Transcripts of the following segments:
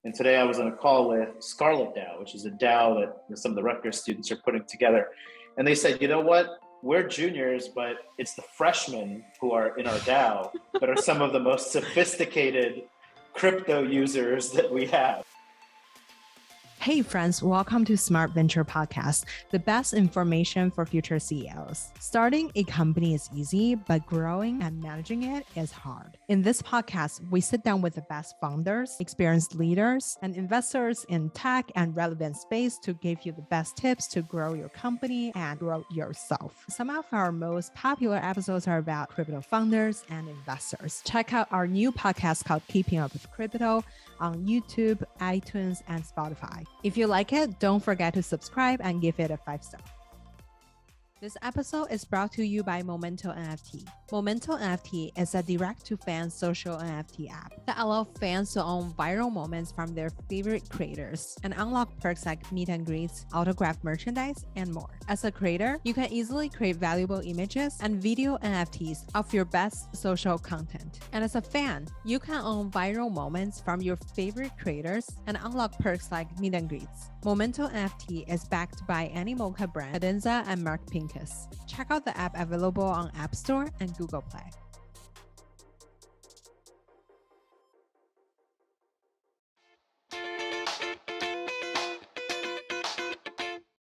And today I was on a call with Scarlet DAO, which is a DAO that some of the Rutgers students are putting together. And they said, you know what? We're juniors, but it's the freshmen who are in our DAO that are some of the most sophisticated crypto users that we have. Hey friends, welcome to Smart Venture Podcast, the best information for future CEOs. Starting a company is easy, but growing and managing it is hard. In this podcast, we sit down with the best founders, experienced leaders, and investors in tech and relevant space to give you the best tips to grow your company and grow yourself. Some of our most popular episodes are about crypto founders and investors. Check out our new podcast called Keeping Up with Crypto on YouTube, iTunes, and Spotify. If you like it, don't forget to subscribe and give it a 5-star. This episode is brought to you by Momento NFT. Momento NFT is a direct-to-fan social NFT app that allows fans to own viral moments from their favorite creators and unlock perks like meet and greets, autographed merchandise, and more. As a creator, you can easily create valuable images and video NFTs of your best social content. And as a fan, you can own viral moments from your favorite creators and unlock perks like meet and greets. Momento NFT is backed by Animoca brand, Cadenza, and Mark Pincus. Check out the app available on App Store and Google Play.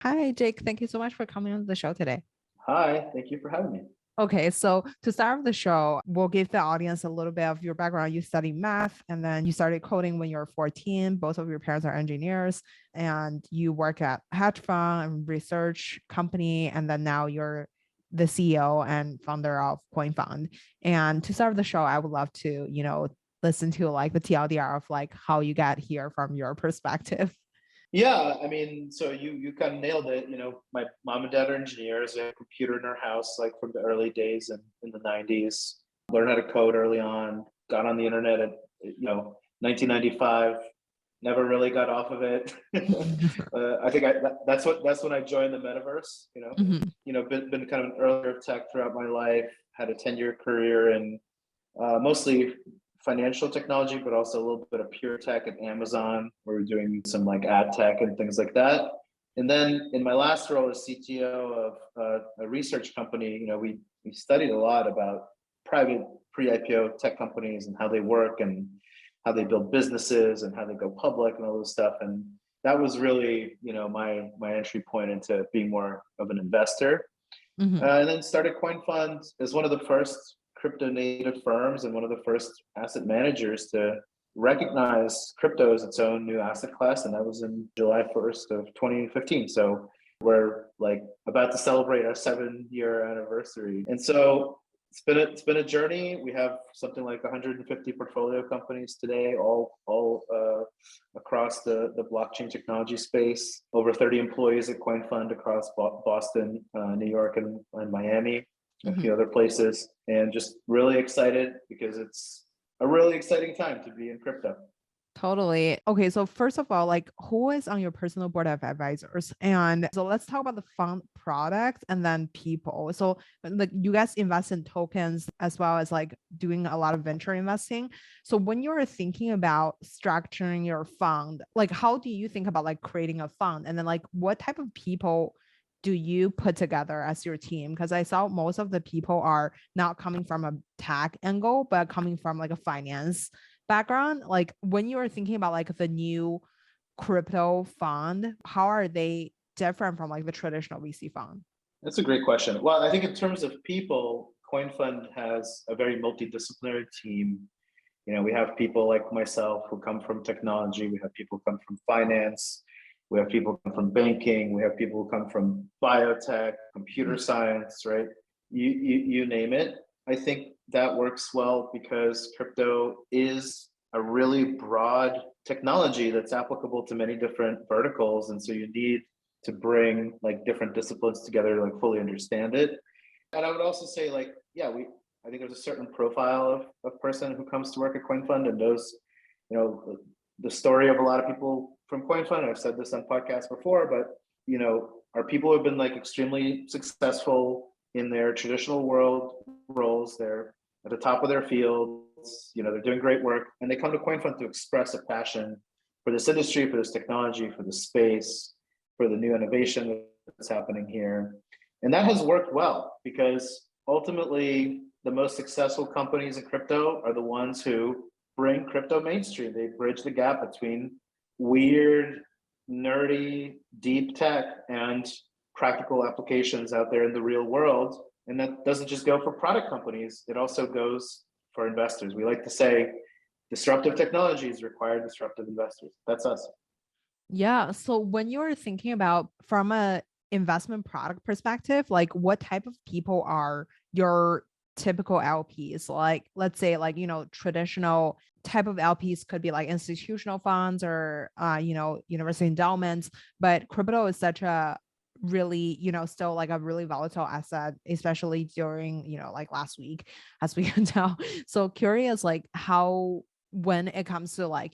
Hi, Jake. Thank you so much for coming on the show today. Hi, thank you for having me. Okay, so to start off the show, we'll give the audience a little bit of your background. You studied math and then you started coding when you were 14. Both of your parents are engineers and you work at hedge fund and research company. And then now you're the CEO and founder of CoinFund. And to start the show, I would love to, listen to like the TLDR of like how you got here from your perspective. Yeah, I mean, so you kind of nailed it. My mom and dad are engineers. We had a computer in our house, like from the early days in the 90s. Learned how to code early on. Got on the internet at 1995. Never really got off of it. I think that's when I joined the metaverse. Been kind of an earlier tech throughout my life. Had a 10-year career in mostly financial technology, but also a little bit of pure tech at Amazon, where we're doing some like ad tech and things like that. And then in my last role as CTO of a research company, we studied a lot about private pre-IPO tech companies and how they work and how they build businesses and how they go public and all this stuff. And that was really, my entry point into being more of an investor. Mm-hmm. And then started CoinFund as one of the first crypto native firms and one of the first asset managers to recognize crypto as its own new asset class. And that was in July 1st of 2015. So we're like about to celebrate our 7-year anniversary. And so it's been a journey. We have something like 150 portfolio companies today, all across the blockchain technology space. Over 30 employees at CoinFund across Boston, New York, and Miami. A few other places, and just really excited because it's a really exciting time to be in crypto. Totally. Okay, so first of all, like who is on your personal board of advisors? And so let's talk about the fund product and then people. So like you guys invest in tokens as well as like doing a lot of venture investing. So when you're thinking about structuring your fund, like how do you think about like creating a fund? And then like what type of people do you put together as your team? Because I saw most of the people are not coming from a tech angle, but coming from like a finance background. Like when you are thinking about like the new crypto fund, how are they different from like the traditional VC fund? That's a great question. Well, I think in terms of people, CoinFund has a very multidisciplinary team. We have people like myself who come from technology. We have people who come from finance. We have people come from banking. We have people who come from biotech, computer science, right? You name it. I think that works well because crypto is a really broad technology that's applicable to many different verticals. And so you need to bring like different disciplines together to like fully understand it. And I would also say like, I think there's a certain profile of person who comes to work at CoinFund and knows, the story of a lot of people from CoinFund. I've said this on podcasts before, but are people who have been like extremely successful in their traditional world roles. They're at the top of their fields. They're doing great work, and they come to CoinFund to express a passion for this industry, for this technology, for the space, for the new innovation that's happening here. And that has worked well because ultimately the most successful companies in crypto are the ones who bring crypto mainstream. They bridge the gap between weird, nerdy, deep tech and practical applications out there in the real world. And that doesn't just go for product companies, it also goes for investors. We like to say disruptive technologies require disruptive investors. That's us. Yeah. So when you're thinking about from a investment product perspective, like what type of people are your typical LPs? Like, let's say like, traditional type of LPs could be like institutional funds or, university endowments, but crypto is such a really, still like a really volatile asset, especially during, like last week, as we can tell. So curious, like how, when it comes to like,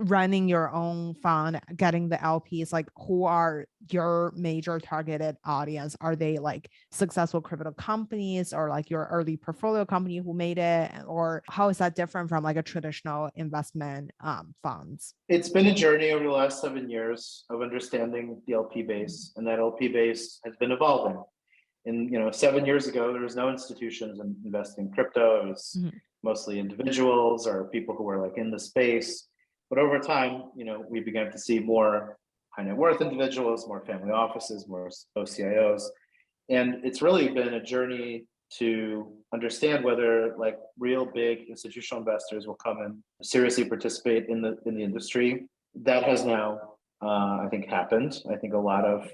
running your own fund, getting the LPs, like who are your major targeted audience? Are they like successful crypto companies or like your early portfolio company who made it? Or how is that different from like a traditional investment funds? It's been a journey over the last 7 years of understanding the LP base, and that LP base has been evolving. And 7 years ago, there was no institutions investing in crypto. It was mostly individuals or people who were like in the space. But over time, we began to see more high net worth individuals, more family offices, more OCIOs. And it's really been a journey to understand whether like real big institutional investors will come and seriously participate in the industry. That has now, I think, happened. I think a lot of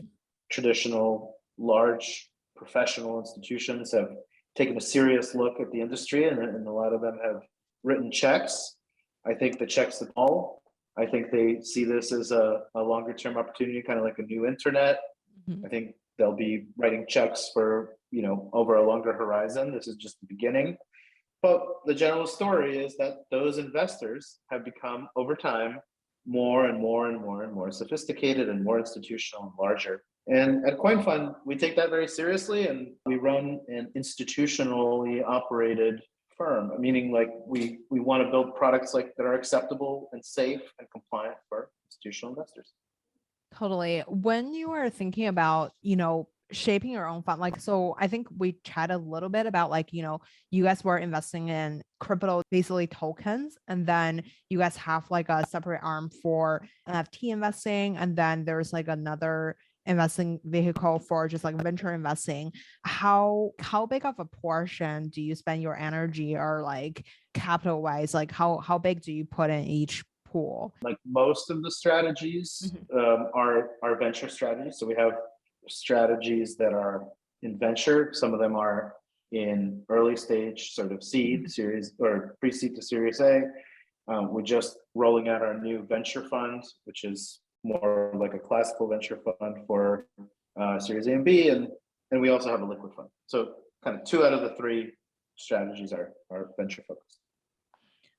traditional large professional institutions have taken a serious look at the industry, and a lot of them have written checks. I think the checks are all. I think they see this as a longer term opportunity, kind of like a new internet. I think they'll be writing checks for over a longer horizon. This is just the beginning. But the general story is that those investors have become over time more and more and more and more sophisticated and more institutional and larger. And at CoinFund, we take that very seriously, and we run an institutionally operated firm, meaning like we want to build products like that are acceptable and safe and compliant for institutional investors. Totally. When you are thinking about, shaping your own fund, like, so I think we chatted a little bit about like, you guys were investing in crypto, basically tokens, and then you guys have like a separate arm for NFT investing. And then there's like another investing vehicle for just like venture investing. How big of a portion do you spend your energy or like capital wise? Like how big do you put in each pool? Like most of the strategies are venture strategies. So we have strategies that are in venture. Some of them are in early stage, sort of seed series or pre-seed to Series A. We're just rolling out our new venture fund, which is more like a classical venture fund for Series A and B, and we also have a liquid fund. So kind of 2 out of the 3 strategies are venture focused.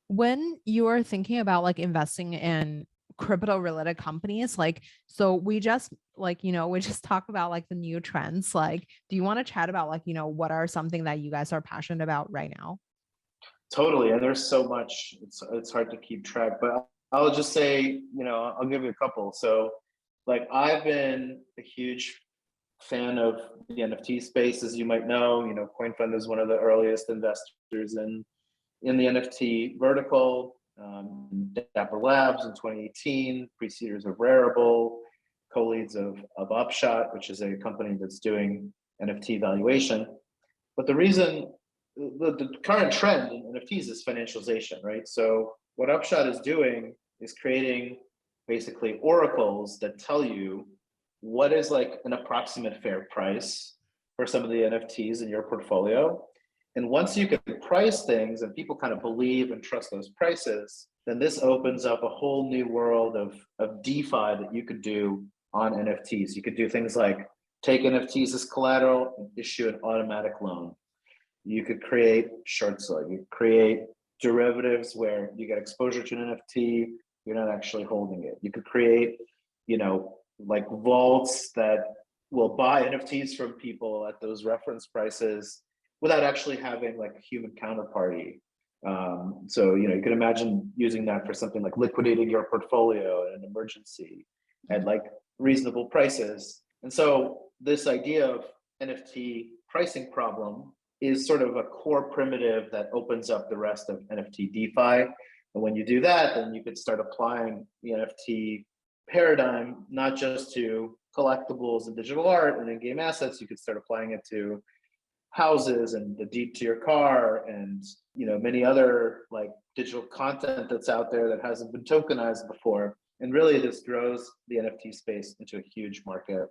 When you are thinking about like investing in crypto related companies, like, so we just like, we just talk about like the new trends. Like, do you want to chat about like, what are something that you guys are passionate about right now? Totally. And there's so much, it's hard to keep track, but I'll just say, I'll give you a couple. So like I've been a huge fan of the NFT space, as you might know. CoinFund is one of the earliest investors in the NFT vertical. Dapper Labs in 2018, pre-seeders of Rarible, co-leads of Upshot, which is a company that's doing NFT valuation. But the reason, the current trend in NFTs is financialization, right? So what Upshot is doing is creating basically oracles that tell you what is like an approximate fair price for some of the NFTs in your portfolio. And once you can price things and people kind of believe and trust those prices, then this opens up a whole new world of DeFi that you could do on NFTs. You could do things like take NFTs as collateral and issue an automatic loan. You could create short selling. You could create derivatives where you get exposure to an NFT, you're not actually holding it. You could create, like vaults that will buy NFTs from people at those reference prices without actually having like a human counterparty So, you can imagine using that for something like liquidating your portfolio in an emergency at like reasonable prices. And so this idea of NFT pricing problem is sort of a core primitive that opens up the rest of NFT DeFi. And when you do that, then you could start applying the NFT paradigm, not just to collectibles and digital art and in-game assets. You could start applying it to houses and the deed to your car and many other like digital content that's out there that hasn't been tokenized before. And really this grows the NFT space into a huge market.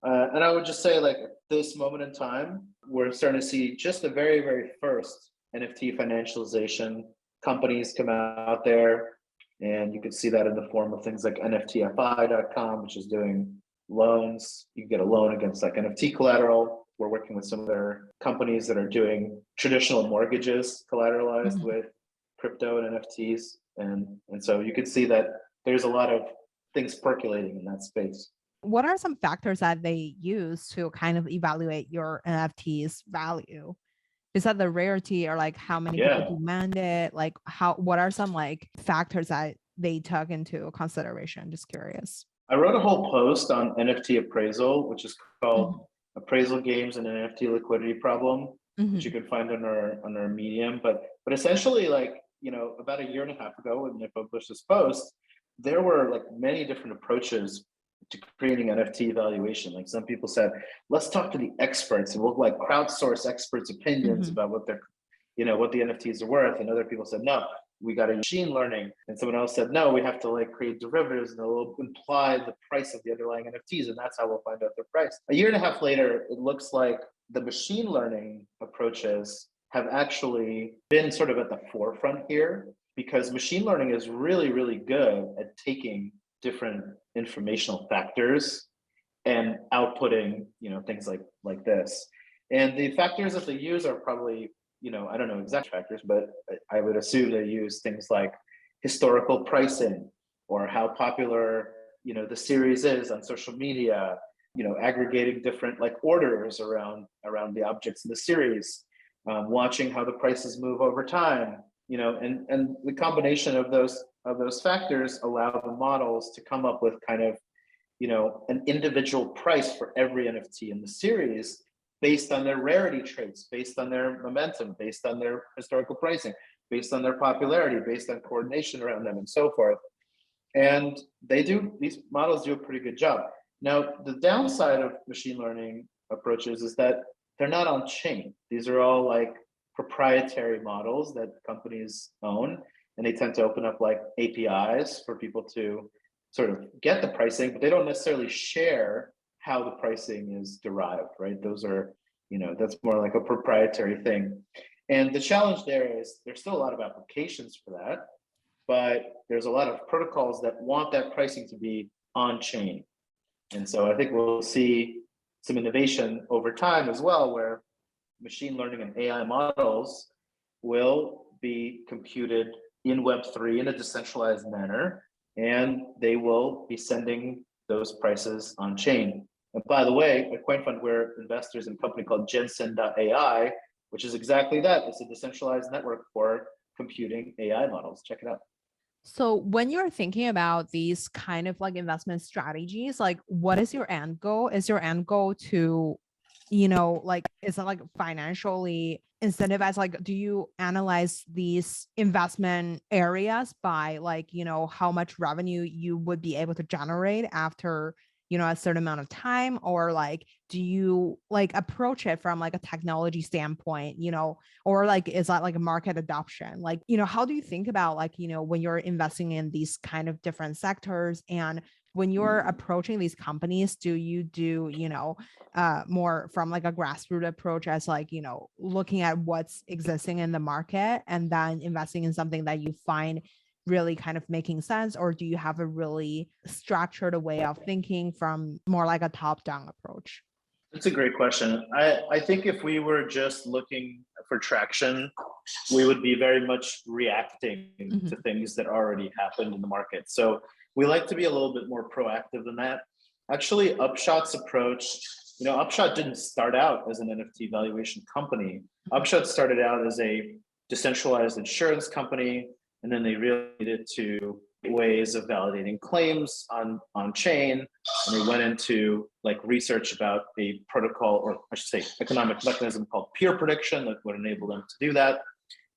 And I would just say, like, at this moment in time, we're starting to see just the very, very first NFT financialization companies come out there. And you can see that in the form of things like NFTFI.com, which is doing loans. You can get a loan against like NFT collateral. We're working with some of their companies that are doing traditional mortgages collateralized with crypto and NFTs. And so you can see that there's a lot of things percolating in that space. What are some factors that they use to kind of evaluate your NFT's value? Is that the rarity or like how many people demand it? Like what are some like factors that they took into consideration? Just curious. I wrote a whole post on NFT appraisal, which is called Appraisal Games and NFT Liquidity Problem, which you can find on our Medium. But essentially, like, about a year and a half ago when I published this post, there were like many different approaches to creating NFT valuation. Like some people said, let's talk to the experts and we'll like crowdsource experts' opinions about what they're, what the NFTs are worth. And other people said, no, we got a machine learning. And someone else said, no, we have to like create derivatives and they'll imply the price of the underlying NFTs. And that's how we'll find out their price. A year and a half later, it looks like the machine learning approaches have actually been sort of at the forefront here, because machine learning is really, really good at taking different informational factors and outputting, things like this. And the factors that they use are probably, I don't know exact factors, but I would assume they use things like historical pricing or how popular, the series is on social media, aggregating different like orders around the objects in the series, watching how the prices move over time, and the combination of those factors allow the models to come up with kind of, an individual price for every NFT in the series based on their rarity traits, based on their momentum, based on their historical pricing, based on their popularity, based on coordination around them and so forth. And these models do a pretty good job. Now, the downside of machine learning approaches is that they're not on chain. These are all like proprietary models that companies own, and they tend to open up like APIs for people to sort of get the pricing, but they don't necessarily share how the pricing is derived, right? Those are, that's more like a proprietary thing. And the challenge there is there's still a lot of applications for that, but there's a lot of protocols that want that pricing to be on chain. And so I think we'll see some innovation over time as well, where machine learning and AI models will be computed in Web3 in a decentralized manner, and they will be sending those prices on chain. And by the way, at CoinFund, we're investors in a company called Jensen.ai, which is exactly that. It's a decentralized network for computing AI models. Check it out. So when you're thinking about these kind of like investment strategies, like what is your end goal? Is your end goal to, like, is it like financially incentivized? Like, do you analyze these investment areas by like, how much revenue you would be able to generate after, a certain amount of time? Or like, do you like approach it from like a technology standpoint, or like, is that like a market adoption? Like, how do you think about like, when you're investing in these kind of different sectors, and when you're approaching these companies, do you do, more from like a grassroots approach as like, looking at what's existing in the market and then investing in something that you find really kind of making sense? Or do you have a really structured way of thinking from more like a top-down approach? That's a great question. I think if we were just looking for traction, we would be very much reacting to things that already happened in the market. So we like to be a little bit more proactive than that. Actually, Upshot's approach, Upshot didn't start out as an NFT valuation company. Upshot started out as a decentralized insurance company, and then they related to ways of validating claims on chain, and they went into like research about a protocol, or I should say economic mechanism called peer prediction that would enable them to do that.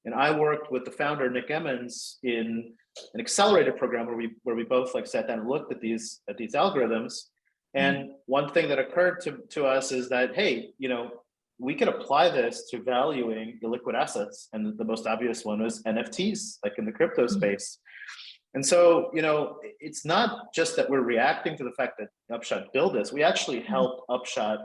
And I worked with the founder, Nick Emmons, in an accelerator program where we both like sat down and looked at these algorithms. And one thing that occurred to us is that, hey, we could apply this to valuing illiquid assets. And the most obvious one was NFTs, like in the crypto space. And so, it's not just that we're reacting to the fact that Upshot built this. We actually helped Upshot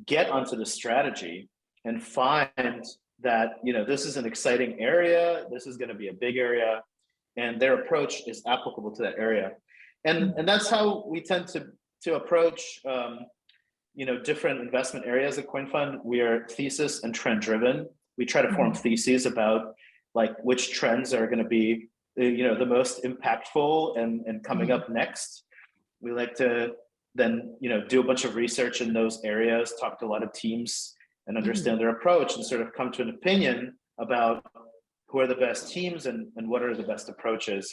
get onto the strategy and find that, this is an exciting area. This is going to be a big area. And their approach is applicable to that area. And that's how we tend to approach, different investment areas at CoinFund. We are thesis and trend driven. We try to form theses about like which trends are going to be, the most impactful and coming up next. We like to then, do a bunch of research in those areas, talk to a lot of teams and understand their approach and sort of come to an opinion about who are the best teams and what are the best approaches.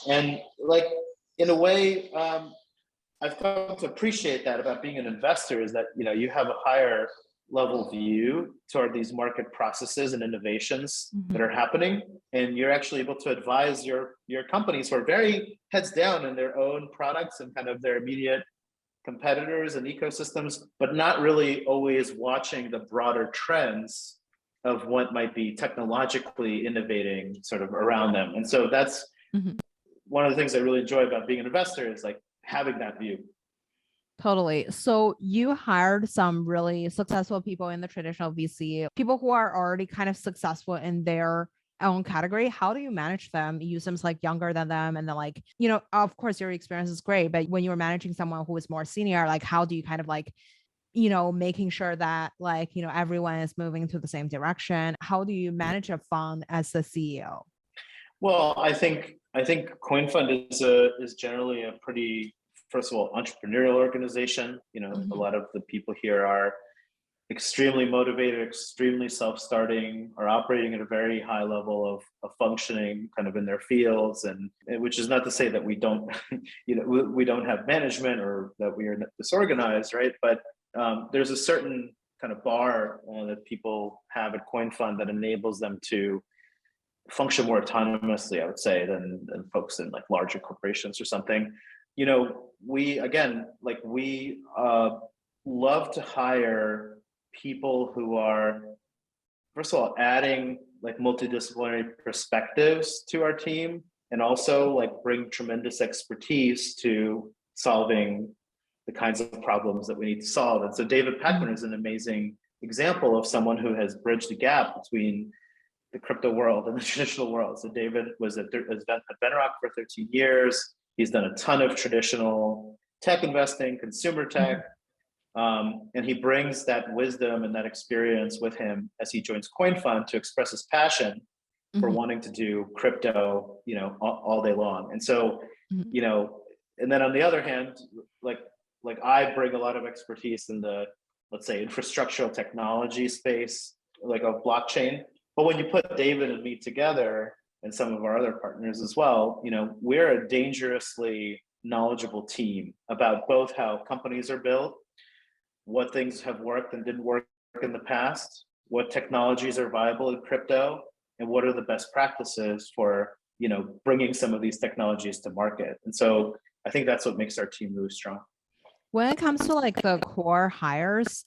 And like, in a way, I've come to appreciate that about being an investor is that, you have a higher level view toward these market processes and innovations that are happening. And you're actually able to advise your companies who are very heads down in their own products and kind of their immediate competitors and ecosystems, but not really always watching the broader trends of what might be technologically innovating sort of around them. And so that's one of the things I really enjoy about being an investor is like having that view. Totally. So you hired some really successful people in the traditional VC, people who are already kind of successful in their own category. How do you manage them? You seem like younger than them. And then like, of course your experience is great, but when you're managing someone who is more senior, like how do you kind of like, making sure that like, everyone is moving to the same direction? How do you manage a fund as the CEO? Well, I think CoinFund is generally a pretty, first of all, entrepreneurial organization. A lot of the people here are extremely motivated, extremely self-starting, are operating at a very high level of functioning kind of in their fields. And which is not to say that we don't, we don't have management or that we are disorganized, right? But there's a certain kind of bar that people have at CoinFund that enables them to function more autonomously, I would say, than folks in like larger corporations or something. We love to hire people who are, first of all, adding like multidisciplinary perspectives to our team, and also like bring tremendous expertise to solving the kinds of problems that we need to solve. And so David Peckman is an amazing example of someone who has bridged the gap between the crypto world and the traditional world. So David was at Bedrock for 13 years. He's done a ton of traditional tech investing, consumer tech, and he brings that wisdom and that experience with him as he joins CoinFund to express his passion for wanting to do crypto, all day long. And so, and then on the other hand, like I bring a lot of expertise in the, let's say, infrastructural technology space, like of blockchain. But when you put David and me together, and some of our other partners as well, we're a dangerously knowledgeable team about both how companies are built, what things have worked and didn't work in the past, what technologies are viable in crypto, and what are the best practices for, bringing some of these technologies to market. And so I think that's what makes our team really strong. When it comes to like the core hires,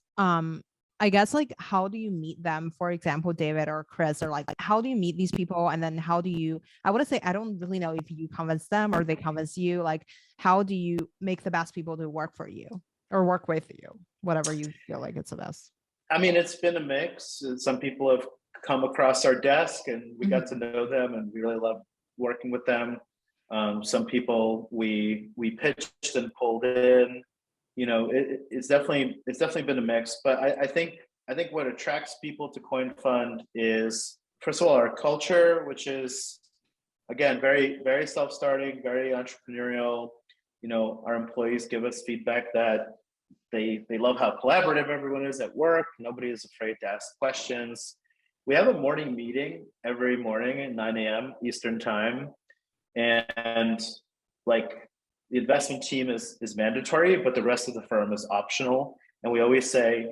I guess like how do you meet them? For example, David or Chris, or like how do you meet these people? And then how do you, I want to say, I don't really know if you convince them or they convince you, like how do you make the best people to work for you or work with you, whatever you feel like it's the best? I mean, it's been a mix. Some people have come across our desk and we got to know them and we really love working with them. Some people we pitched and pulled in. It's definitely been a mix, but I think what attracts people to CoinFund is, first of all, our culture, which is, again, very, very self-starting, very entrepreneurial. Our employees give us feedback that they love how collaborative everyone is at work. Nobody is afraid to ask questions. we have a morning meeting every morning at 9 a.m. Eastern time. And like the investment team is mandatory, but the rest of the firm is optional. And we always say,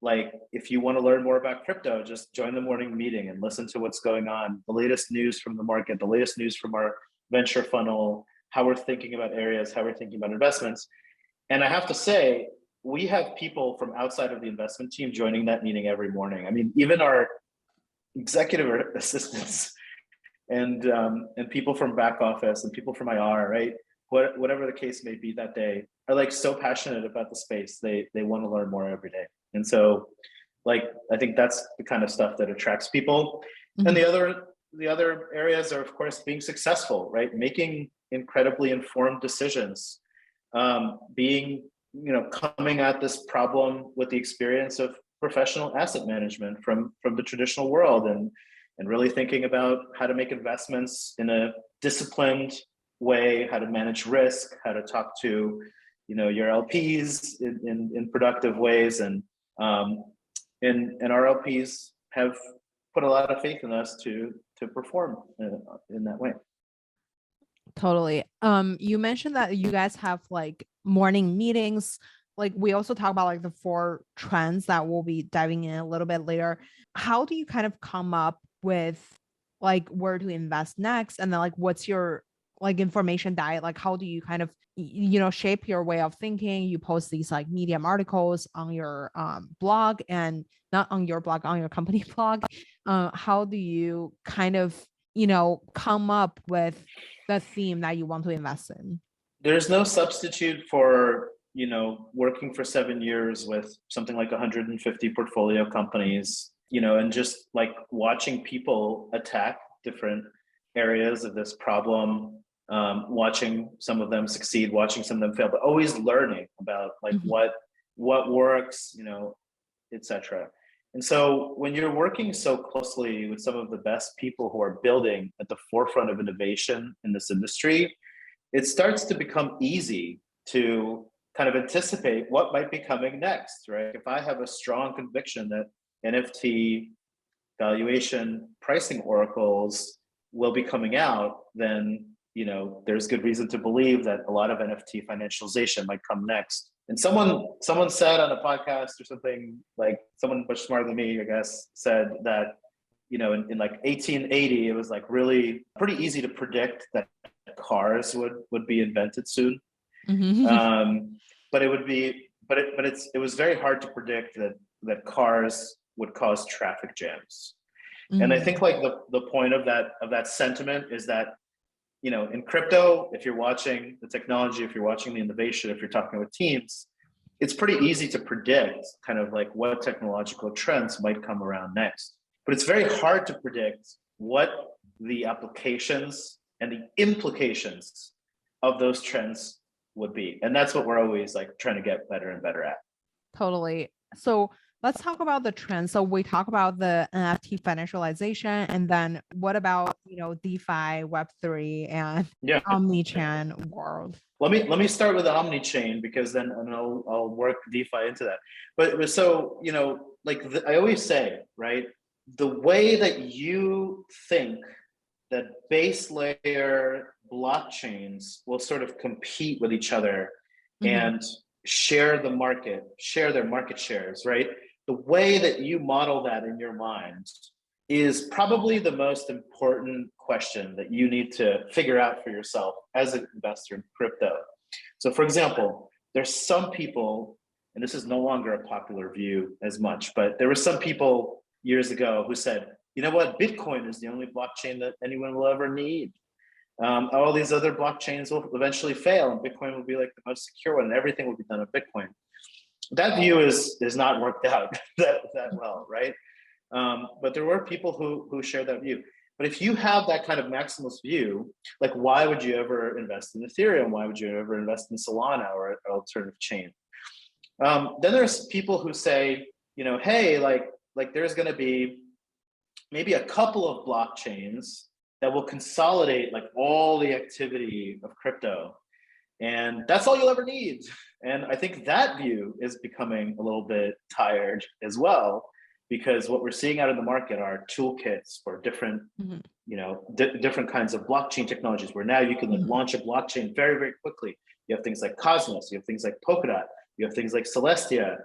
like if you want to learn more about crypto, just join the morning meeting and listen to what's going on, the latest news from the market, the latest news from our venture funnel, how we're thinking about areas, how we're thinking about investments. And I have to say, we have people from outside of the investment team joining that meeting every morning. I mean, even our executive assistants and people from back office and people from IR, right? Whatever the case may be that day, are like so passionate about the space. They want to learn more every day. And so, like, I think that's the kind of stuff that attracts people. Mm-hmm. And the other areas are, of course, being successful, right? Making incredibly informed decisions, being, coming at this problem with the experience of professional asset management from the traditional world, and really thinking about how to make investments in a disciplined way, how to manage risk, how to talk to, your LPs in productive ways. And our LPs have put a lot of faith in us to perform in that way. Totally. You mentioned that you guys have like morning meetings. Like we also talk about like the 4 trends that we'll be diving in a little bit later. How do you kind of come up with like where to invest next? And then like, what's your like information diet? Like, how do you kind of, shape your way of thinking? You post these like Medium articles on your blog, and not on your blog, on your company blog. How do you kind of, come up with the theme that you want to invest in? There's no substitute for, working for 7 years with something like 150 portfolio companies, and just like watching people attack different areas of this problem, watching some of them succeed, watching some of them fail, but always learning about like what works, etc. And so when you're working so closely with some of the best people who are building at the forefront of innovation in this industry, it starts to become easy to kind of anticipate what might be coming next, right? If I have a strong conviction that NFT valuation pricing oracles will be coming out, then there's good reason to believe that a lot of NFT financialization might come next. And someone said on a podcast or something, like someone much smarter than me, I guess, said that in like 1880, it was like really pretty easy to predict that cars would be invented soon. Mm-hmm. But it was very hard to predict that cars would cause traffic jams. Mm-hmm. And I think like the point of that sentiment is that, in crypto, if you're watching the technology, if you're watching the innovation, if you're talking with teams, it's pretty easy to predict kind of like what technological trends might come around next. But it's very hard to predict what the applications and the implications of those trends would be. And that's what we're always like trying to get better and better at. Totally. So let's talk about the trends. So we talk about the NFT financialization, and then what about, DeFi, Web3, and omni-chain world? Let me start with the omni-chain, because then I'll work DeFi into that. But so, I always say, right, the way that you think that base layer blockchains will sort of compete with each other and share their market shares, right? The way that you model that in your mind is probably the most important question that you need to figure out for yourself as an investor in crypto. So for example, there's some people, and this is no longer a popular view as much, but there were some people years ago who said, you know what, Bitcoin is the only blockchain that anyone will ever need. All these other blockchains will eventually fail, and Bitcoin will be like the most secure one, and everything will be done on Bitcoin. That view is not worked out that well, right? But there were people who share that view. But if you have that kind of maximalist view, like why would you ever invest in Ethereum? Why would you ever invest in Solana or an alternative chain? Then there's people who say, hey, like there's going to be maybe a couple of blockchains that will consolidate like all the activity of crypto, and that's all you'll ever need. And I think that view is becoming a little bit tired as well, because what we're seeing out in the market are toolkits for different, different kinds of blockchain technologies, where now you can launch a blockchain very, very quickly. You have things like Cosmos, you have things like Polkadot, you have things like Celestia.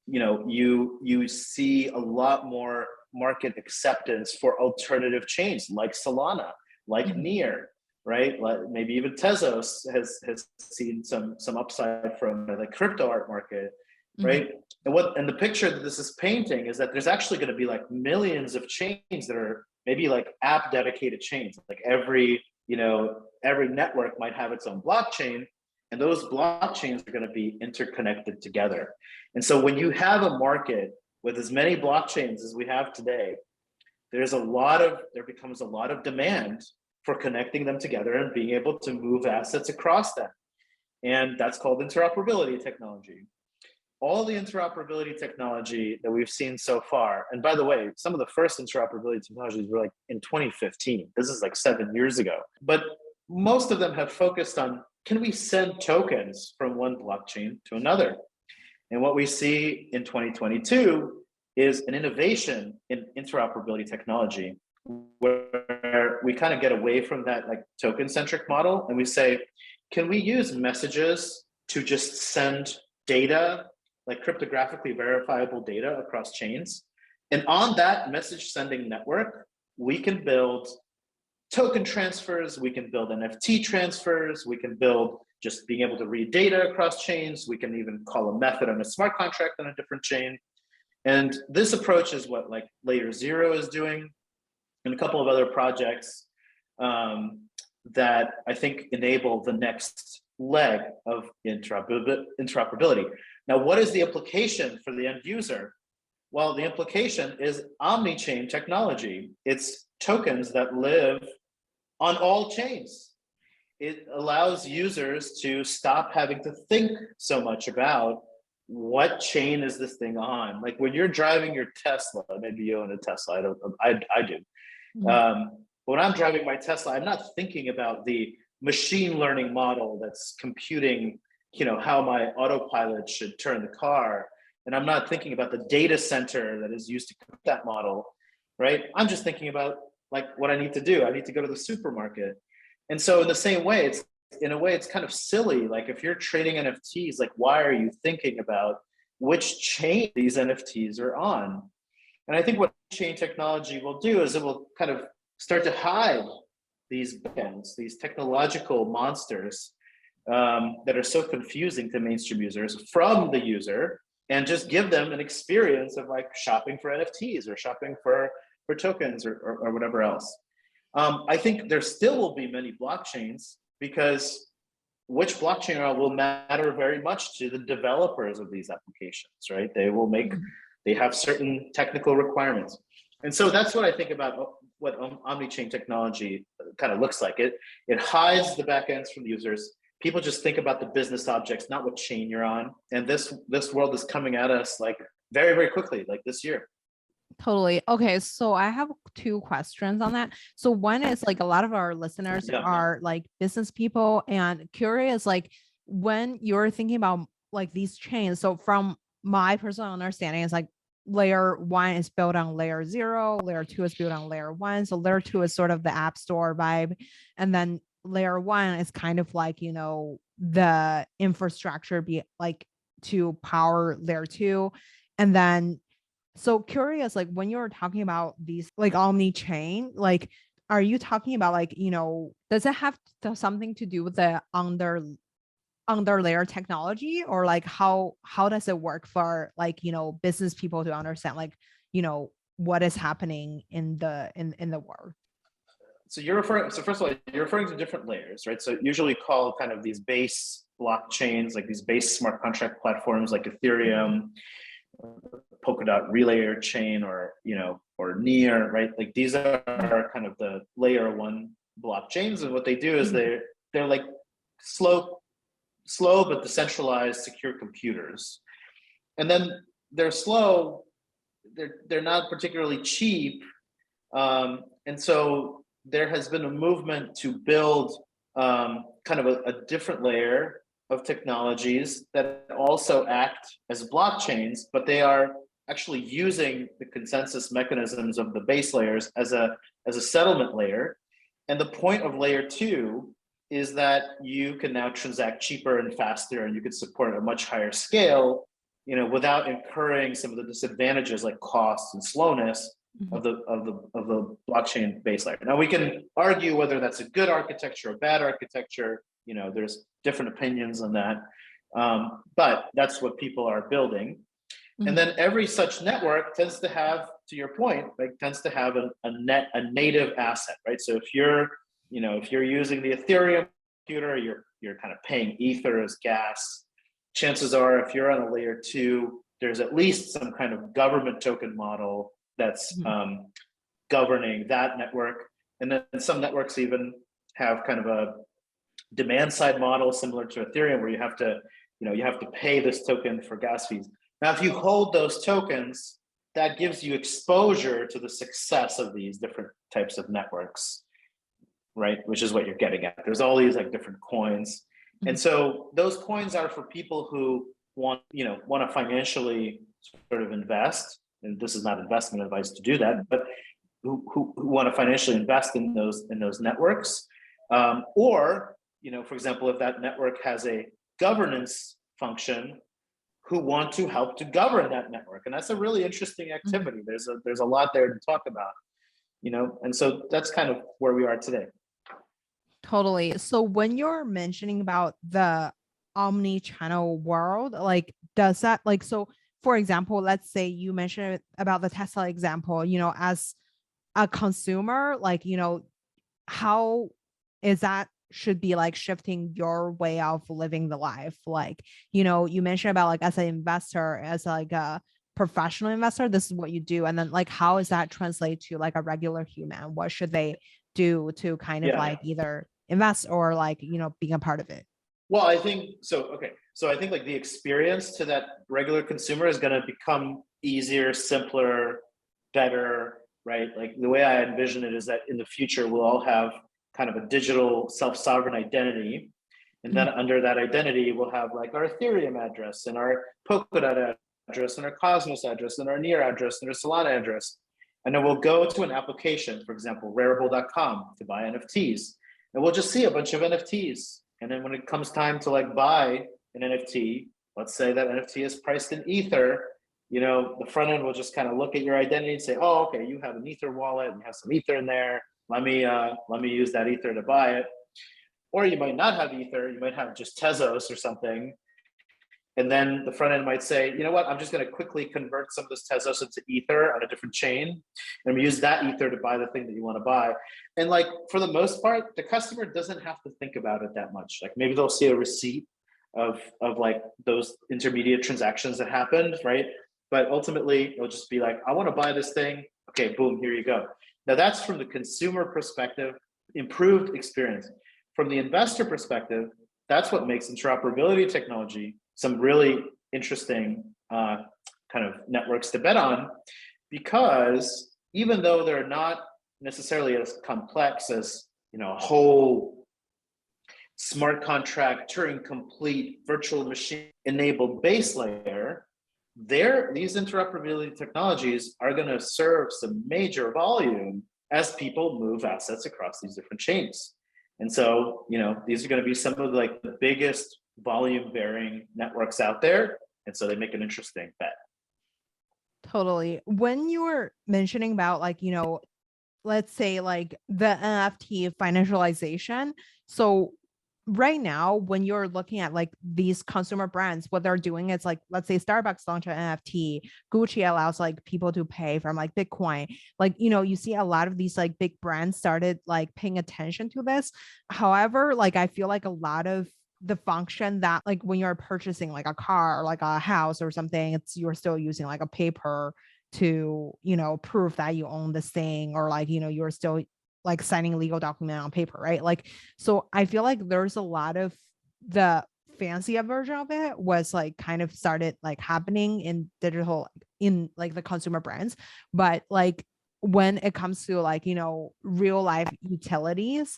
You see a lot more market acceptance for alternative chains like Solana, like Near, right? Like maybe even Tezos has seen some upside from the crypto art market, right? And the picture that this is painting is that there's actually going to be like millions of chains that are maybe like app dedicated chains. Like every network might have its own blockchain, and those blockchains are going to be interconnected together. And so when you have a market with as many blockchains as we have today, there becomes a lot of demand for connecting them together and being able to move assets across them. And that's called interoperability technology. All the interoperability technology that we've seen so far, and by the way, some of the first interoperability technologies were like in 2015. This is like 7 years ago. But most of them have focused on, can we send tokens from one blockchain to another? And what we see in 2022 is an innovation in interoperability technology, where we kind of get away from that like token-centric model, and we say, can we use messages to just send data, like cryptographically verifiable data across chains? And on that message sending network, we can build token transfers, we can build NFT transfers, we can build just being able to read data across chains, we can even call a method on a smart contract on a different chain. And this approach is what like Layer 0 is doing, and a couple of other projects that I think enable the next leg of interoperability. Now, what is the implication for the end user? Well, the implication is omni-chain technology. It's tokens that live on all chains. It allows users to stop having to think so much about what chain is this thing on. Like when you're driving your Tesla, maybe you own a Tesla, I do. When I'm driving my Tesla, I'm not thinking about the machine learning model that's computing, how my autopilot should turn the car. And I'm not thinking about the data center that is used to compute that model, right? I'm just thinking about like what I need to do. I need to go to the supermarket. And so in the same way, it's kind of silly. Like if you're trading NFTs, like why are you thinking about which chain these NFTs are on? And I think what chain technology will do is it will kind of start to hide these bookends, these technological monsters that are so confusing to mainstream users from the user, and just give them an experience of like shopping for NFTs or shopping for tokens or whatever else. I think there still will be many blockchains, because which blockchain will matter very much to the developers of these applications, right? They have certain technical requirements. And so that's what I think about what omni-chain technology kind of looks like. It hides the backends from the users. People just think about the business objects, not what chain you're on. And this world is coming at us like very, very quickly, like this year. Totally. Okay. So I have 2 questions on that. So one is like a lot of our listeners are like business people, and curious, like when you're thinking about like these chains. So from my personal understanding, it's like layer 1 is built on layer 0, layer 2 is built on layer 1. So layer 2 is sort of the app store vibe. And then layer 1 is kind of like, the infrastructure be like to power layer 2. And then, so curious, like when you're talking about these like omni-chain, like, are you talking about like, does it have something to do with the under layer technology, or like how does it work for like, business people to understand like, what is happening in the world? So first of all, you're referring to different layers, right? So usually call kind of these base blockchains, like these base smart contract platforms like Ethereum, Polkadot Relayer chain, or Near, right? Like these are kind of the layer 1 blockchains, and what they do is they're like slow but decentralized secure computers. And then they're slow, they're not particularly cheap, and so there has been a movement to build kind of a different layer of technologies that also act as blockchains, but they are actually using the consensus mechanisms of the base layers as a settlement layer. And the point of layer 2 is that you can now transact cheaper and faster, and you can support a much higher scale, without incurring some of the disadvantages like costs and slowness of the blockchain base layer. Now we can argue whether that's a good architecture or bad architecture. There's different opinions on that, but that's what people are building. And then every such network tends to have, to your point, tends to have a native asset, right? So if you're using the Ethereum computer, you're kind of paying Ether as gas. Chances are, if you're on a layer 2, there's at least some kind of government token model that's governing that network. And then some networks even have kind of a demand side model similar to Ethereum, where you have to pay this token for gas fees. Now, if you hold those tokens, that gives you exposure to the success of these different types of networks, right? Which is what you're getting at. There's all these different coins. And so those coins are for people who want to financially sort of invest. And this is not investment advice to do that, but who want to financially invest in those networks. Or, for example, if that network has a governance function, who want to help to govern that network. And that's a really interesting activity. There's a lot there to talk about, and so that's kind of where we are today. Totally. So when you're mentioning about the omni-channel world, does that so for example, let's say you mentioned about the Tesla example, as a consumer, how is that should be shifting your way of living the life? You mentioned about as an investor, as a professional investor, this is what you do. And then how is that translate to a regular human? What should they do to kind of either invest or being a part of it? Well, I think so. Okay. So I think the experience to that regular consumer is going to become easier, simpler, better, right? The way I envision it is that in the future, we'll all have kind of a digital self-sovereign identity. And then under that identity, we'll have our Ethereum address and our Polkadot address and our Cosmos address and our Near address and our Solana address. And then we'll go to an application, for example, Rarible.com, to buy NFTs. And we'll just see a bunch of NFTs. And then when it comes time to buy an NFT, let's say that NFT is priced in Ether, the front end will just kind of look at your identity and say, oh, okay, you have an Ether wallet and you have some Ether in there. Let me use that Ether to buy it. Or you might not have Ether, you might have just Tezos or something. And then the front end might say, you know what, I'm just going to quickly convert some of this Tezos into Ether on a different chain, and use that Ether to buy the thing that you want to buy. And for the most part, the customer doesn't have to think about it that much. Maybe they'll see a receipt of those intermediate transactions that happened, right? But ultimately, it'll just be I want to buy this thing. Okay, boom, here you go. Now that's from the consumer perspective, improved experience. From the investor perspective, that's what makes interoperability technology some really interesting kind of networks to bet on, because even though they're not necessarily as complex as a whole smart contract, Turing complete virtual machine enabled base layer, these interoperability technologies are going to serve some major volume as people move assets across these different chains. And so, these are going to be some of the biggest volume bearing networks out there. And so they make an interesting bet. Totally. When you were mentioning about let's say the NFT financialization. So right now, when you're looking at these consumer brands, what they're doing is let's say Starbucks launched an NFT, Gucci allows people to pay from Bitcoin. You see a lot of these big brands started paying attention to this. However, I feel a lot of the function that when you're purchasing a car or a house or something, you're still using a paper to prove that you own this thing, or you're still signing legal document on paper, right? So I feel there's a lot of the fancier version of it was kind of started happening in digital, in the consumer brands. But when it comes to real life utilities,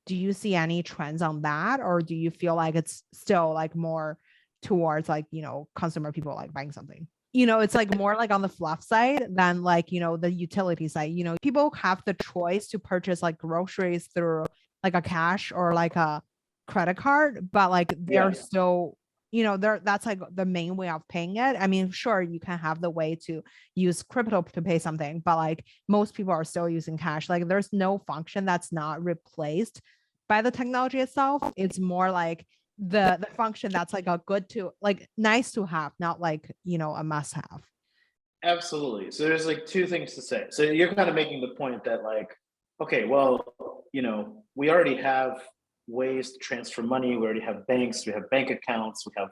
do you see any trends on that, or do you feel it's still more towards consumer people buying something? it's like more like on the fluff side than like, the utility side. People have the choice to purchase like groceries through like a cash or like a credit card, but like they're still, that's like the main way of paying it. I mean, sure, you can have the way to use crypto to pay something, but like most people are still using cash. Like there's no function that's not replaced by the technology itself. It's more like the function that's like a good to like nice to have, not like a must have. Absolutely. So there's like two things to say. So you're kind of making the point that like, okay, well, we already have ways to transfer money. We already have banks, we have bank accounts, we have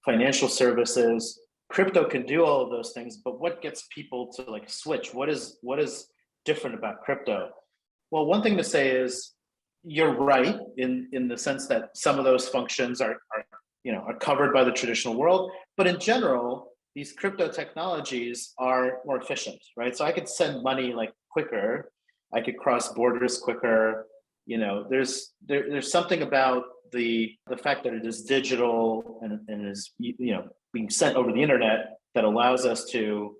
financial services. Crypto can do all of those things, but what gets people to like switch? What is different about crypto? Well, one thing to say is you're right in the sense that some of those functions are covered by the traditional world, but in general, these crypto technologies are more efficient, right? So I could send money like quicker, I could cross borders quicker. There's something about the fact that it is digital and is being sent over the internet that allows us to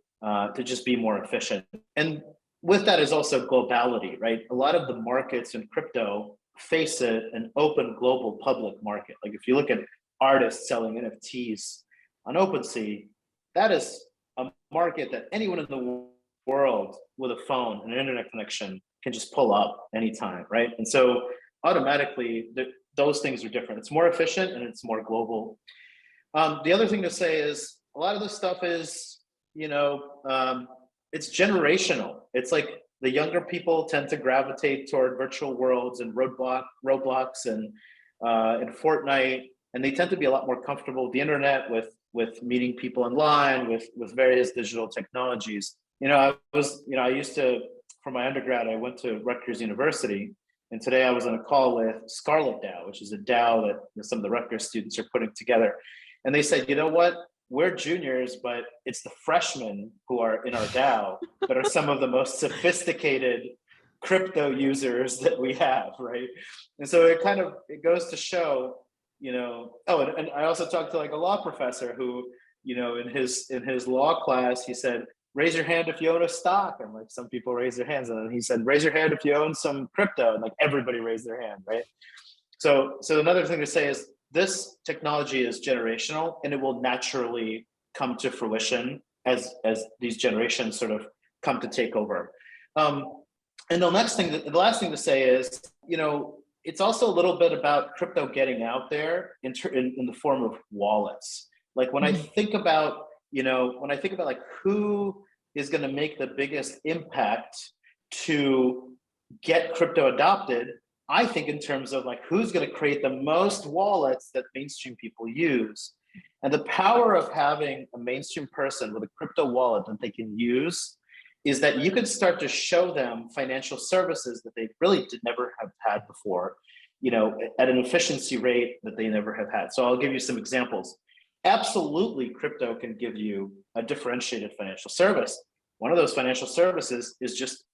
just be more efficient. And with that is also globality, right? A lot of the markets in crypto face an open global public market. Like if you look at artists selling NFTs on OpenSea, that is a market that anyone in the world with a phone and an internet connection can just pull up anytime, right? And so automatically, those things are different. It's more efficient and it's more global. The other thing to say is a lot of this stuff is, it's generational. It's like the younger people tend to gravitate toward virtual worlds and Roblox and Fortnite, and they tend to be a lot more comfortable with the internet, with meeting people online, with various digital technologies. I used to, for my undergrad, I went to Rutgers University, and today I was on a call with Scarlet DAO, which is a DAO that some of the Rutgers students are putting together. And they said, you know what? We're juniors, but it's the freshmen who are in our DAO that are some of the most sophisticated crypto users that we have, right? And so it goes to show, and I also talked to like a law professor who, in his law class, he said, raise your hand if you own a stock. And like some people raise their hands. And then he said, raise your hand if you own some crypto. And like everybody raised their hand, right? So another thing to say is this technology is generational and it will naturally come to fruition as these generations sort of come to take over. And the last thing to say is, it's also a little bit about crypto getting out there in the form of wallets. Like when I think about, like who is going to make the biggest impact to get crypto adopted, I think in terms of like who's going to create the most wallets that mainstream people use. And the power of having a mainstream person with a crypto wallet that they can use is that you can start to show them financial services that they really never have had before, at an efficiency rate that they never have had. So I'll give you some examples. Absolutely, crypto can give you a differentiated financial service. One of those financial services is just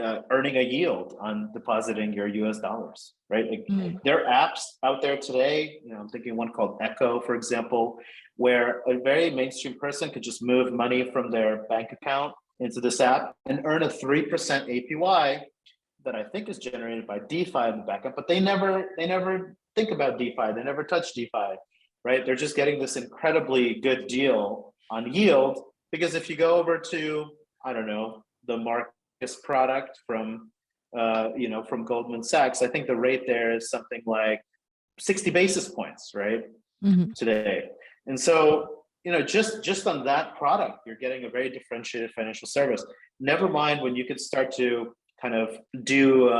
earning a yield on depositing your US dollars, right? Like there are apps out there today, I'm thinking one called Echo, for example, where a very mainstream person could just move money from their bank account into this app and earn a 3% APY that I think is generated by DeFi in the backend, but they never think about DeFi. They never touch DeFi, right? They're just getting this incredibly good deal on yield, because if you go over to, I don't know, the Marcus product from Goldman Sachs, I think the rate there is something like 60 basis points, right? Today. And so, just on that product, you're getting a very differentiated financial service. Never mind when you could start to kind of do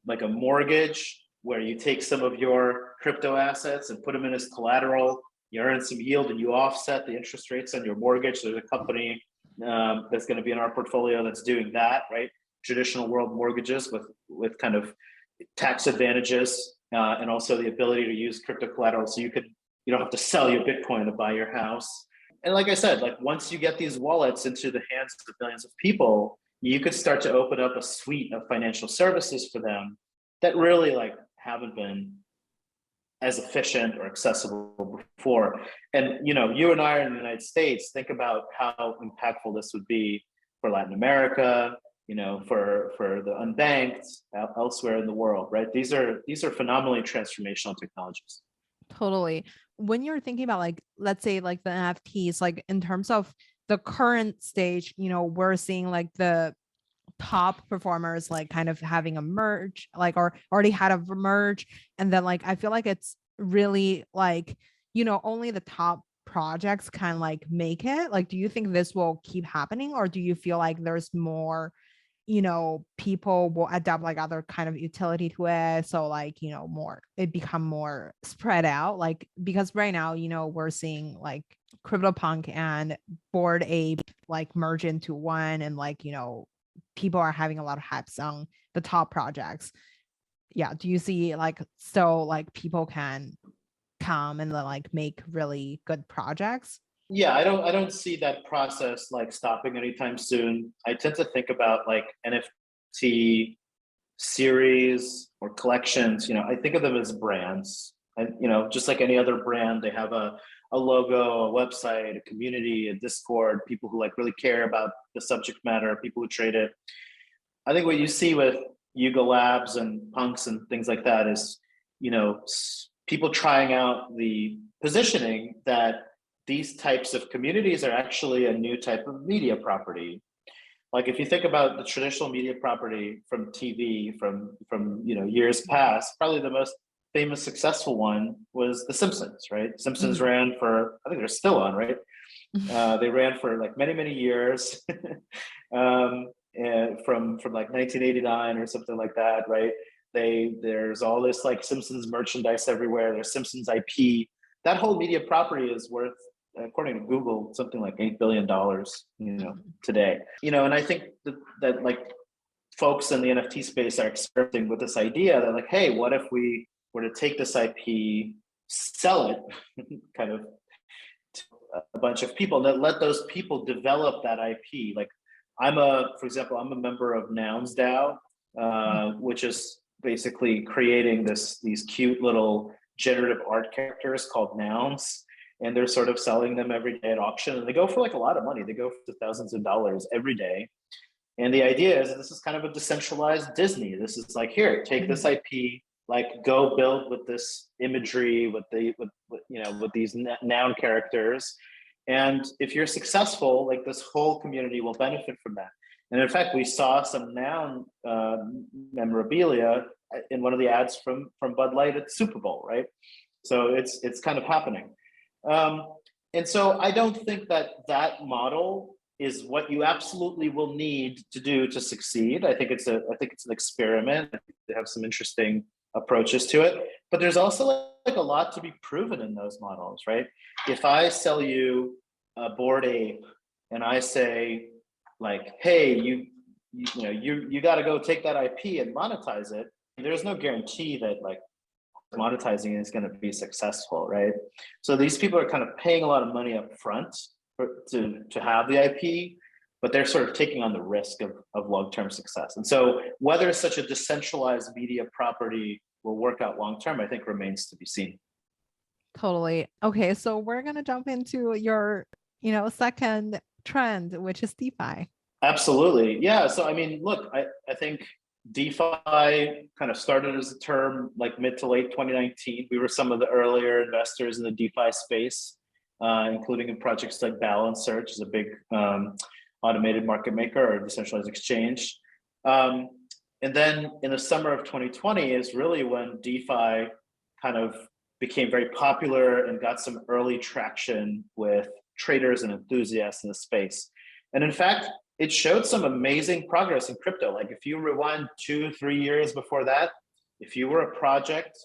like a mortgage where you take some of your crypto assets and put them in as collateral, you earn some yield and you offset the interest rates on your mortgage. There's a company that's going to be in our portfolio that's doing that, right? Traditional world mortgages with kind of tax advantages and also the ability to use crypto collateral. So you don't have to sell your Bitcoin to buy your house. And like I said, like once you get these wallets into the hands of millions of people, you could start to open up a suite of financial services for them that really like haven't been as efficient or accessible before. And, you and I are in the United States, think about how impactful this would be for Latin America, for the unbanked elsewhere in the world, right? These are phenomenally transformational technologies. Totally. When you're thinking about like, let's say like the NFTs, like in terms of the current stage, we're seeing like the top performers like kind of having a merge, like, or already had a merge. And then like, I feel like it's really like, only the top projects can like make it. Like, do you think this will keep happening, or do you feel like there's more, people will adopt like other kind of utility to it? So like, more, it become more spread out, like, because right now, we're seeing like CryptoPunk and Bored Ape like merge into one, and like, people are having a lot of hypes on the top projects. Yeah. Do you see like still like people can come and like make really good projects? Yeah, I don't see that process like stopping anytime soon. I tend to think about like NFT series or collections. I think of them as brands. And just like any other brand, they have a logo, a website, a community, a Discord, people who like really care about the subject matter, people who trade it. I think what you see with Yuga Labs and Punks and things like that is, people trying out the positioning that these types of communities are actually a new type of media property. Like if you think about the traditional media property from TV from years past, probably the most famous successful one was The Simpsons, right? Simpsons ran for, I think they're still on, right? They ran for like many years, and from like 1989 or something like that, right? There's all this like Simpsons merchandise everywhere. There's Simpsons IP. That whole media property is worth, according to Google, something like $8 billion, today. And I think that like folks in the NFT space are experimenting with this idea that like, hey, what if we were to take this IP, sell it, kind of to a bunch of people, and let those people develop that IP. Like for example, I'm a member of Nouns DAO, which is basically creating these cute little generative art characters called nouns. And they're sort of selling them every day at auction, and they go for like a lot of money. They go for thousands of dollars every day. And the idea is this is kind of a decentralized Disney. This is like, here, take this IP, like go build with this imagery, with these noun characters. And if you're successful, like this whole community will benefit from that. And in fact, we saw some noun memorabilia in one of the ads from Bud Light at Super Bowl, right? So it's kind of happening. And so I don't think that model is what you absolutely will need to do to succeed. I think it's an experiment. They have some interesting approaches to it, but there's also like a lot to be proven in those models, right? If I sell you a Bored Ape and I say like, hey, you got to go take that IP and monetize it, there's no guarantee that like monetizing is going to be successful, right? So these people are kind of paying a lot of money up front to have the IP, but they're sort of taking on the risk of long-term success. And so whether such a decentralized media property will work out long-term, I think remains to be seen. Totally. Okay, so we're going to jump into your, second trend, which is DeFi. Absolutely. Yeah. So, I mean, look, I think DeFi kind of started as a term like mid to late 2019. We were some of the earlier investors in the DeFi space, including in projects like Balance Search, is a big automated market maker or decentralized exchange. And then in the summer of 2020 is really when DeFi kind of became very popular and got some early traction with traders and enthusiasts in the space. And in fact, it showed some amazing progress in crypto. Like if you rewind 2-3 years before that, if you were a project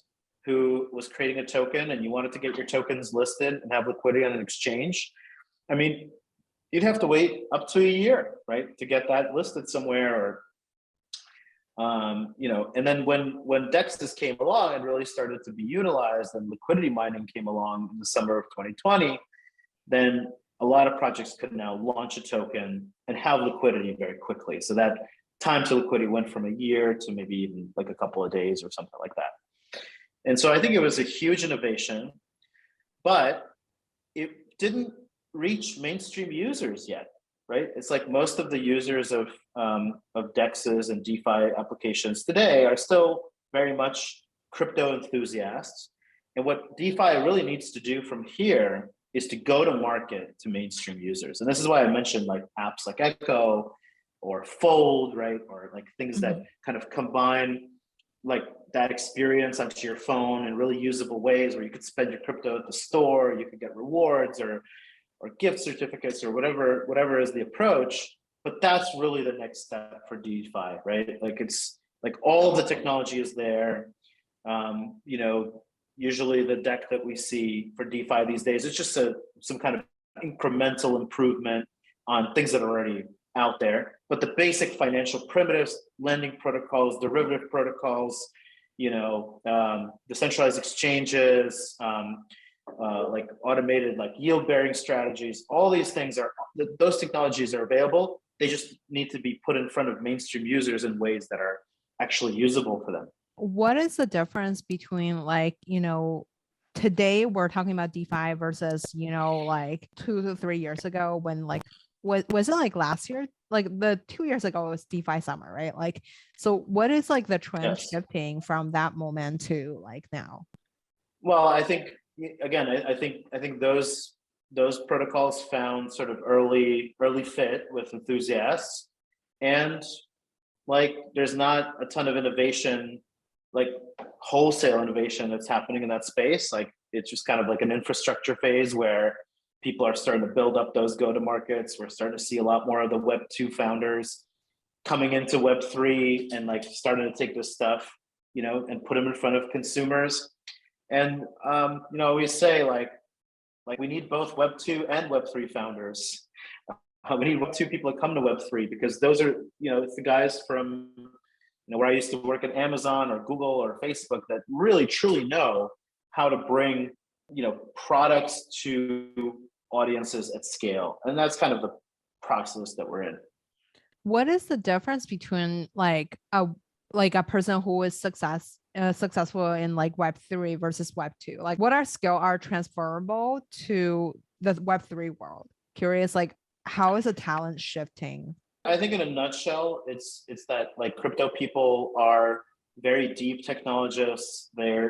who was creating a token and you wanted to get your tokens listed and have liquidity on an exchange, I mean, you'd have to wait up to a year, right, to get that listed somewhere. Or and then when DEXs came along and really started to be utilized and liquidity mining came along in the summer of 2020, then a lot of projects could now launch a token and have liquidity very quickly. So that time to liquidity went from a year to maybe even like a couple of days or something like that. And so I think it was a huge innovation, but it didn't reach mainstream users yet, right? It's like most of the users of DEXs and DeFi applications today are still very much crypto enthusiasts. And what DeFi really needs to do from here is to go to market to mainstream users. And this is why I mentioned like apps like Echo or Fold, right? Or like things that kind of combine like that experience onto your phone in really usable ways where you could spend your crypto at the store, you could get rewards or gift certificates or whatever is the approach. But that's really the next step for DeFi, right? Like it's like all the technology is there. You know, usually the deck that we see for DeFi these days, it's just some kind of incremental improvement on things that are already out there. But the basic financial primitives, lending protocols, derivative protocols, you know, decentralized exchanges, like automated like yield bearing strategies, all these things are, those technologies are available. They just need to be put in front of mainstream users in ways that are actually usable for them. What is the difference between like, today we're talking about DeFi versus, like 2 to 3 years ago when like, was it like last year? Like the 2 years ago was DeFi summer, right? Like, so what is like the trend shifting from that moment to like now? Well, I think again, I think those protocols found sort of early fit with enthusiasts, and like there's not a ton of innovation, like wholesale innovation that's happening in that space. Like it's just kind of like an infrastructure phase where people are starting to build up those go-to-markets. We're starting to see a lot more of the Web 2 founders coming into Web 3 and like starting to take this stuff, and put them in front of consumers. And we say like we need both Web 2 and Web 3 founders. We need Web 2 people to come to Web 3 because those are, it's the guys from where I used to work at Amazon or Google or Facebook that really truly know how to bring products to audiences at scale. And that's kind of the process that we're in. What is the difference between like a person who is successful in like Web3 versus Web2? Like what are skill are transferable to the Web3 world? Curious, like how is the talent shifting? I think in a nutshell, it's that like crypto people are very deep technologists. They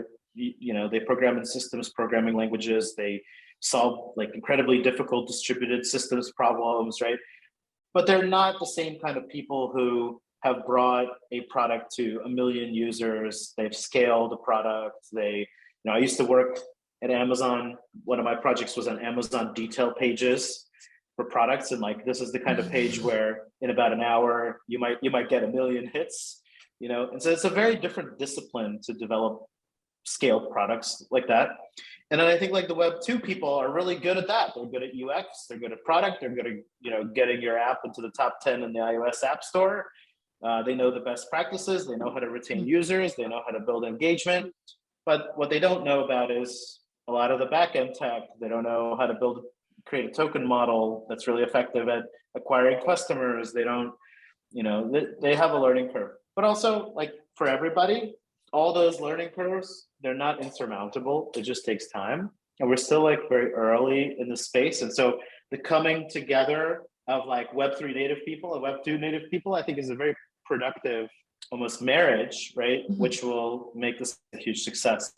program in systems programming languages. They solve like incredibly difficult distributed systems problems, right? But they're not the same kind of people who have brought a product to 1 million users. They've scaled a product. I used to work at Amazon. One of my projects was on Amazon detail pages for products. And like, this is the kind of page where in about an hour, you might get 1 million hits, And so it's a very different discipline to develop scaled products like that. And then I think like the Web 2 people are really good at that. They're good at UX, they're good at product, they're good at, getting your app into the top 10 in the iOS app store. They know the best practices, they know how to retain users, they know how to build engagement. But what they don't know about is a lot of the backend tech. They don't know how to create a token model that's really effective at acquiring customers. They don't, they have a learning curve. But also like for everybody, all those learning curves, they're not insurmountable. It just takes time. And we're still like very early in the space. And so the coming together of like Web3 native people and Web2 native people, I think is a very productive, almost marriage, right? Mm-hmm. Which will make this a huge success.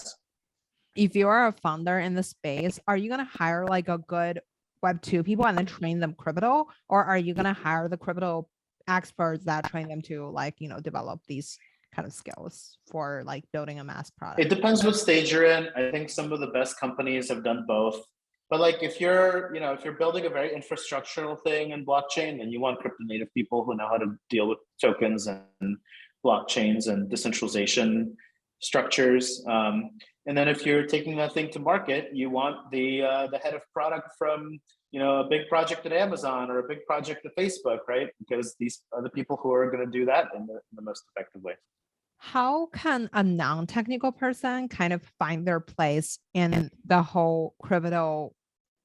If you are a founder in the space, are you going to hire like a good Web2 people and then train them crypto? Or are you going to hire the crypto experts that train them to like, develop these kind of skills for like building a mass product? It depends what stage you're in. I think some of the best companies have done both. But like if you're building a very infrastructural thing in blockchain, then you want crypto native people who know how to deal with tokens and blockchains and decentralization structures. And then if you're taking that thing to market, you want the head of product from a big project at Amazon or a big project at Facebook, right? Because these are the people who are going to do that in the most effective way. How can a non-technical person kind of find their place in the whole crypto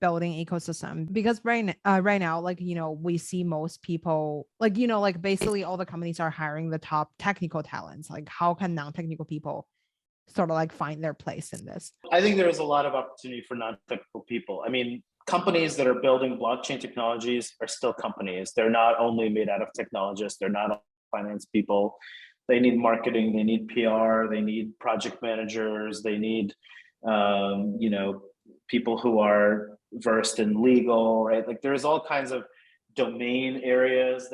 building ecosystem? Because right now, like, we see most people, like, like basically all the companies are hiring the top technical talents. Like how can non-technical people sort of like find their place in this? I think there's a lot of opportunity for non-technical people. I mean, companies that are building blockchain technologies are still companies. They're not only made out of technologists, they're not finance people. They need marketing, they need PR, they need project managers, they need people who are versed in legal, right? Like there's all kinds of domain areas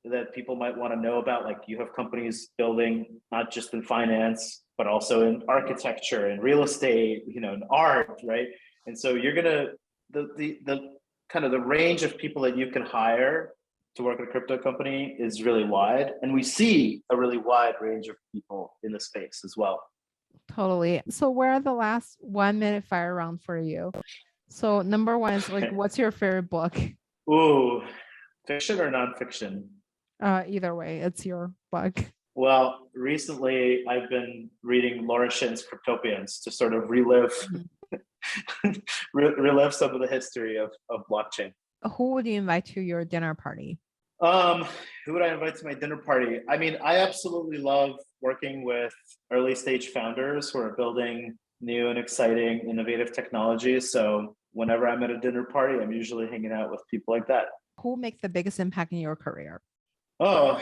that people might want to know about. Like you have companies building not just in finance, but also in architecture and real estate, and art, right? And so you're gonna the kind of the range of people that you can hire to work at a crypto company is really wide, and we see a really wide range of people in the space as well. Totally. So where are the last 1 minute fire round for you? So number one is like, what's your favorite book? Ooh, fiction or nonfiction? Either way, it's your book. Well, recently I've been reading Laura Shin's Cryptopians to sort of relive relive some of the history of blockchain. Who would you invite to your dinner party? Who would I invite to my dinner party? I mean, I absolutely love working with early stage founders who are building new and exciting, innovative technologies. So whenever I'm at a dinner party, I'm usually hanging out with people like that. Who makes the biggest impact in your career? Oh,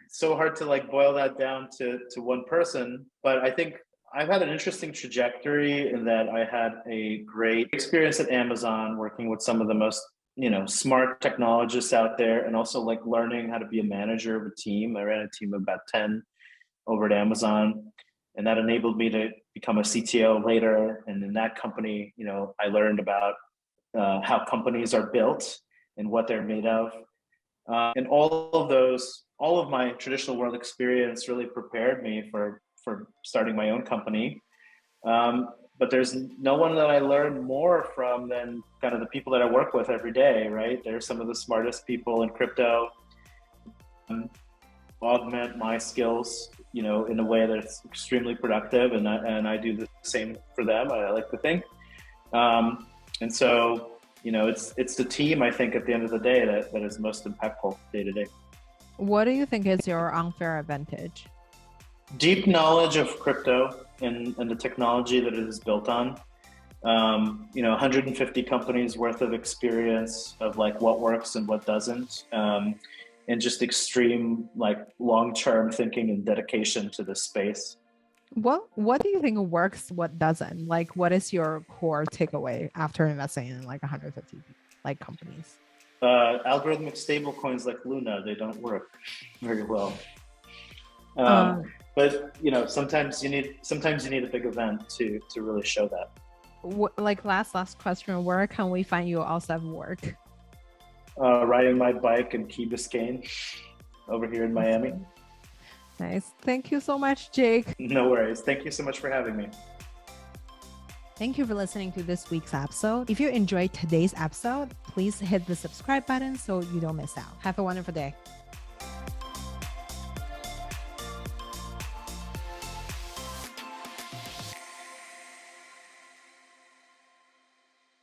it's so hard to like boil that down to one person. But I think I've had an interesting trajectory in that I had a great experience at Amazon working with some of the most smart technologists out there, and also like learning how to be a manager of a team. I ran a team of about 10 over at Amazon, and that enabled me to become a CTO later. And in that company, I learned about how companies are built and what they're made of. And all of my traditional world experience really prepared me for starting my own company. But there's no one that I learn more from than kind of the people that I work with every day, right? They're some of the smartest people in crypto. Augment my skills, in a way that's extremely productive, and I do the same for them. I like to think, and so it's the team, I think, at the end of the day that is most impactful day to day. What do you think is your unfair advantage? Deep knowledge of crypto and the technology that it is built on. 150 companies worth of experience of like what works and what doesn't, and just extreme like long-term thinking and dedication to this space. What do you think works, what doesn't? Like, what is your core takeaway after investing in like 150 like companies? Algorithmic stable coins like Luna, they don't work very well. But sometimes you need a big event to really show that. Like last question, where can we find you outside of work? Riding my bike in Key Biscayne over here in Miami. Nice. Thank you so much, Jake. No worries. Thank you so much for having me. Thank you for listening to this week's episode. If you enjoyed today's episode, please hit the subscribe button so you don't miss out. Have a wonderful day.